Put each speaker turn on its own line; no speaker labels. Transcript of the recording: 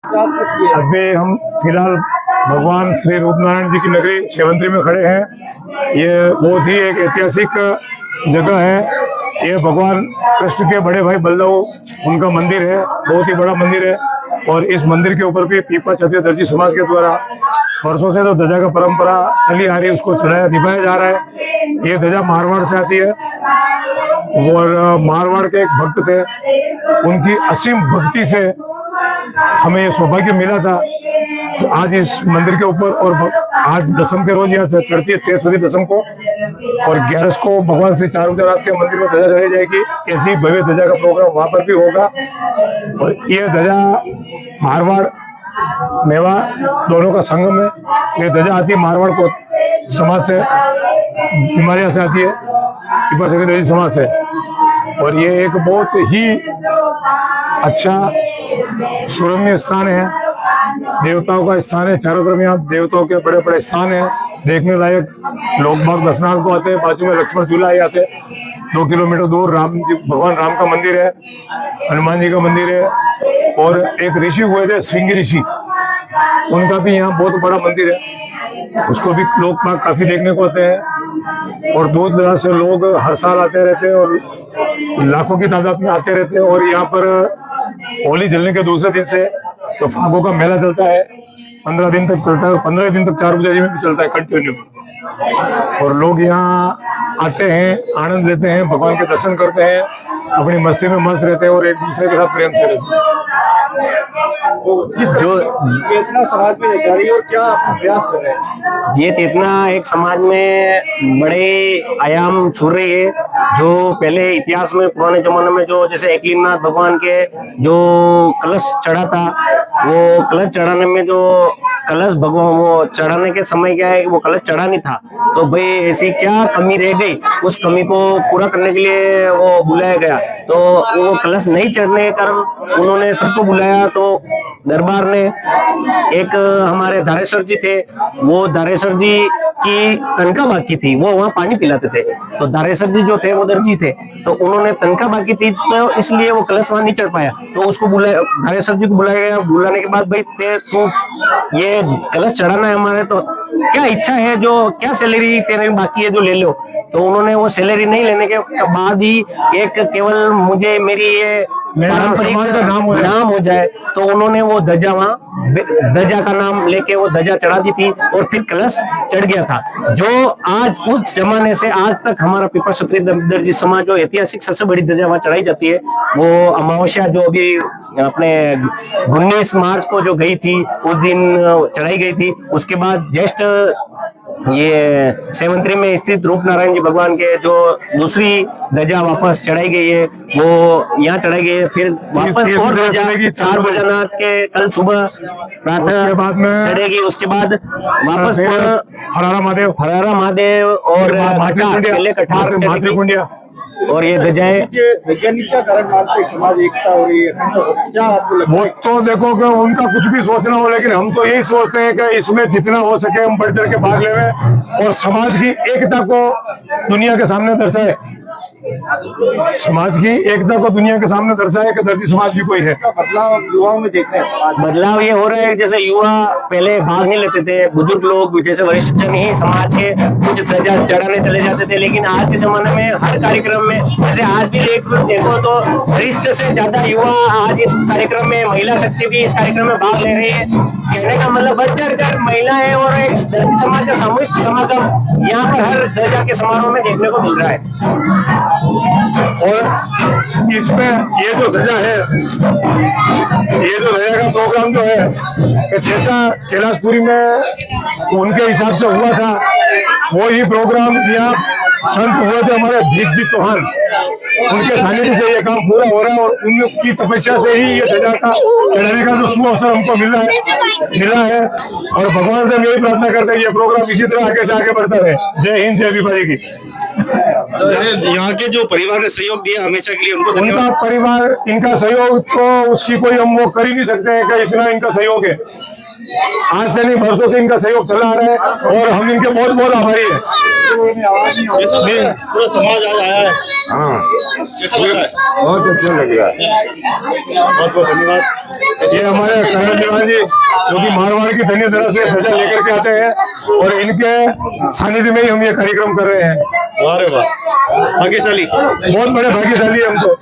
अभी हम फिलहाल भगवान श्री रूपनारायण जी की नगरी सेवंतरी में खड़े हैं। ये बहुत ही एक ऐतिहासिक जगह है। ये भगवान कृष्ण के बड़े भाई बलदेव उनका मंदिर है, बहुत ही बड़ा मंदिर है। और इस मंदिर के ऊपर भी पीपा क्षत्रिय दर्जी समाज के द्वारा वर्षों से तो ध्वजा का परंपरा चली आ रही है, उसको निभाया जा रहा है। ये ध्वजा मारवाड़ से आती है और मारवाड़ के एक भक्त थे, उनकी असीम भक्ति से हमें सौभाग्य मिला था। तो आज इस मंदिर के ऊपर और आज दसम के रोज यहाँ चढ़ती है 13 दसम को, और 11 को भगवान श्री चारुचराज के मंदिर में ध्वजा चढ़ाई जाएगी। ऐसी भव्य ध्वजा का प्रोग्राम वहां पर भी होगा। और ये ध्वजा मारवाड़ मेवा दोनों का संगम है। ये ध्वजा आती है मारवाड़ को समाज से, बीमारियां से आती है समाज से। और ये एक बहुत ही अच्छा सुरम्य स्थान है, देवताओं का स्थान है। चारों तरफ यहाँ देवताओं के बड़े बड़े स्थान है, देखने लायक। लोग बाग दर्शनार्थ को आते हैं। बाजू में लक्ष्मण झूला है, यहाँ से 2 किलोमीटर दूर राम जी, भगवान राम का मंदिर है, हनुमान जी का मंदिर है। और एक ऋषि हुए थे श्रृंगी ऋषि, उनका भी यहाँ बहुत बड़ा मंदिर है, उसको भी लोग बाग काफी देखने को आते हैं। और दूर दराज से लोग हर साल आते रहते हैं और लाखों की तादाद में आते रहते हैं। और यहाँ पर होली जलने के दूसरे दिन से तो फागों का मेला चलता है, 15 दिन तक चलता है। 15 दिन तक 4 बजे में भी चलता है कंटिन्यू। और लोग यहाँ आते हैं, आनंद लेते हैं, भगवान के दर्शन करते हैं, अपनी मस्ती में मस्त रहते हैं और एक दूसरे के साथ प्रेम से रहते हैं।
जो चेतना समाज में जा रही है और क्या प्रयास कर रहे हैं?
ये चेतना एक समाज में बड़े आयाम छू रही है। जो पहले इतिहास में पुराने जमाने में जो जैसे एकलिंगनाथ भगवान के जो कलश चढ़ा था, वो कलश चढ़ाने में जो कलश भगवान वो चढ़ाने के समय क्या है, वो कलश चढ़ा नहीं था। तो भाई ऐसी क्या कमी रह गई, उस कमी को पूरा करने के लिए वो बुलाया गया। तो वो कलश नहीं चढ़ने के कारण उन्होंने सबको बुलाया। तो दरबार ने एक हमारे धारेश्वर जी थे, वो धारेश्वर जी की तनख्वाह बाकी थी, वो वहाँ पानी पिलाते थे। तो धारेश्वर जी जो थे वो दर्जी थे, तो उन्होंने तनख्वाह बाकी थी, तो इसलिए वो कलश वहां नहीं चढ़ पाया। तो उसको बुलाया, धारेश्वर जी को बुलाया गया। बुलाने के बाद भाई तू ये कलश चढ़ाना है हमारे, तो क्या इच्छा है, जो क्या सैलरी तेरे बाकी है जो ले लो। तो उन्होंने वो सैलरी नहीं लेने के बाद ही एक केवल मुझे मेरी ये पारंपरिक नाम हो जाए, तो उन्होंने वो ध्वजा वहाँ ध्वजा का नाम लेके वो ध्वजा चढ़ा दी थी और फिर कलश चढ़ गया था। जो आज उस जमाने से आज तक हमारा पीपा क्षत्रिय दर्जी समाज जो ऐतिहासिक सबसे बड़ी ध्वजा वहाँ चढ़ाई जाती है, वो अमावस्या जो अभी अपने 19 मार्च को जो गई थी उस दिन चढ़ाई गई थी। उसके बाद ज्येष्ठ ये सेवंतरी में स्थित रूपनारायण जी भगवान के जो दूसरी ध्वजा वापस चढ़ाई गई है, वो यहाँ चढ़ाई गई है। फिर वापस और ध्वजा 4 बजे के कल सुबह प्रातः बाद में चढ़ेगी। उसके बाद वापस हरारा महादेव और पहले कठार और ये ध्वजाएं।
वैज्ञानिक क्या कारण मानते हैं समाज एकता हो रही है, क्या आपको लगता है?
तो देखो कि उनका कुछ भी सोचना हो, लेकिन हम तो यही सोचते हैं कि इसमें जितना हो सके हम बढ़ चढ़ के भाग लेवे और समाज की एकता को दुनिया के सामने दर्शाए। समाज की एकता को दुनिया के सामने दर्शाए कि दर्जी समाज भी कोई है।
बदलाव युवाओं में देख रहे हैं, समाज
बदलाव ये हो रहा है जैसे युवा पहले भाग नहीं लेते थे, बुजुर्ग लोग जैसे वरिष्ठ जन ही समाज के कुछ ध्वजा चढ़ाने चले जाते थे। लेकिन आज के जमाने में हर कार्यक्रम में जैसे आज भी देखो तो वरिष्ठ से ज्यादा युवा आज इस कार्यक्रम में, महिला शक्ति भी इस कार्यक्रम में भाग ले रही है। कहने का मतलब बढ़ चढ़कर महिलाएं और एक दर्जी समाज का सामूहिक समागम यहाँ पर हर ध्वजा के समारोह में देखने को मिल रहा है।
और इसमें ये जो ध्वजा है, ये जो ध्वजा का प्रोग्राम जो है, जैसा कैलाशपुरी में उनके हिसाब से हुआ था, वो ही प्रोग्राम यहाँ संत हुए थे हमारे भीख जी चौहान, उनके सानिध्य से ये काम पूरा हो रहा है। और उनकी तपस्या से ही ये ध्वजा का चढ़ाने का जो शुभ अवसर हमको मिला है। और भगवान से हम यही प्रार्थना करते हैं ये प्रोग्राम इसी तरह आगे से आगे बढ़ता रहे। जय हिंद, जय विभाजी की।
तो यहाँ के जो परिवार ने सहयोग दिया हमेशा के लिए उनको
उनका परिवार, इनका सहयोग तो उसकी कोई हम वो कर ही नहीं सकते हैं कि इतना इनका सहयोग है। आज से नहीं, वर्षों से इनका सहयोग चला आ रहा है और हम इनके बहुत बहुत आभारी हैं।
पूरा समाज आज आया है।
हाँ बहुत अच्छा लग रहा है।
बहुत बहुत धन्यवाद।
ये हमारे करण दीवान जी जो कि मारवाड़ की धन्य तरह से ध्वजा लेकर के आते हैं और इनके सानिध्य में ही हम ये कार्यक्रम कर रहे हैं।
वाह रे वाह, भाग्यशाली।
बहुत बड़े भाग्यशाली है हम तो।